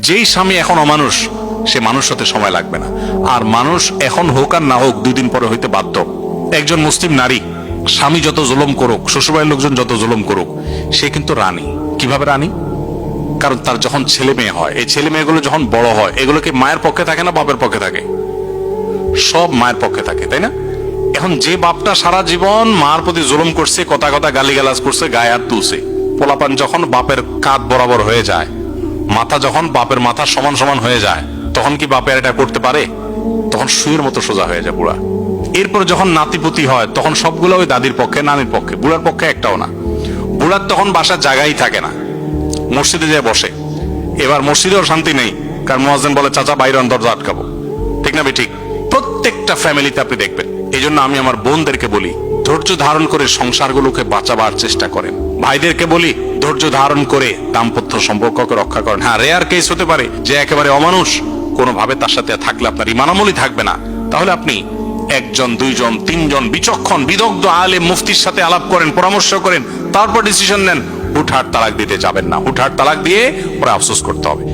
যেই স্বামী এখন অমানুষ, সে মানুষ হতে সময় লাগবে না। আর মানুষ এখন হোক আর না হোক 2 দিন পরে হইতে বাধ্য। একজন মুসলিম নারী স্বামী যত জুলুম করুক, শ্বশুরবাড়ির লোকজন যত জুলুম করুক, সে কিন্তু রানী। কিভাবে রানী? কারণ তার যখন ছেলে মেয়ে হয়, এই ছেলে মেয়েগুলো যখন বড় হয়, এগুলো কি মায়ের পক্ষে থাকে না বাপের পক্ষে থাকে? সব মায়ের পক্ষে থাকে, তাই না? এখন যে বাপটা সারা জীবন মার প্রতি জুলুম করছে, কথা কথা গালিগালাজ করছে, গায়ে হাত তুলছে, পোলাপান যখন বাপের কাঁধ বরাবর হয়ে যায়, মাথা যখন বাপের মাথা সমান সমান হয়ে যায়, তখন কি বাপের এটা করতে পারে? তখন সুইয়ের মতো সোজা হয়ে যায় বুড়া। এরপর যখন নাতিপুতি হয়, তখন সবগুলো ওই দাদির পক্ষে, নানির পক্ষে, বুড়ার পক্ষে একটাও না। বুড়ার তখন বাসার জায়গাই থাকে না, মসজিদে যায় বসে। এবার মসজিদেও শান্তি নেই, কারণ মুয়াজ্জিন বলে চাচা বাইরে দরজা আটকাবো। ঠিক না ঠিক? প্রত্যেকটা ফ্যামিলিতে আপনি দেখবেন। এই জন্য আমি আমার বোনদেরকে বলি, ধৈর্য ধারণ করে সংসারগুলোকে বাঁচাবার চেষ্টা করেন। ভাইদেরকে বলি, ধৈর্য ধারণ করে দাম্পত্য সম্পর্ককে রক্ষা করেন। হ্যাঁ, রেয়ার কেস হতে পারে যে একেবারে অমানুষ, কোনোভাবে তার সাথে থাকলে আপনার ইমান আমলই থাকবে না, তাহলে আপনি 1 জন 2 জন 3 জন বিচক্ষণ বিদগ্ধ আলেম মুফতির সাথে আলাপ করেন, পরামর্শ করেন, তারপর ডিসিশন নেন। হুটহাট তালাক দিতে যাবেন না। হুটহাট তালাক দিয়ে পরে আফসোস করতে হবে।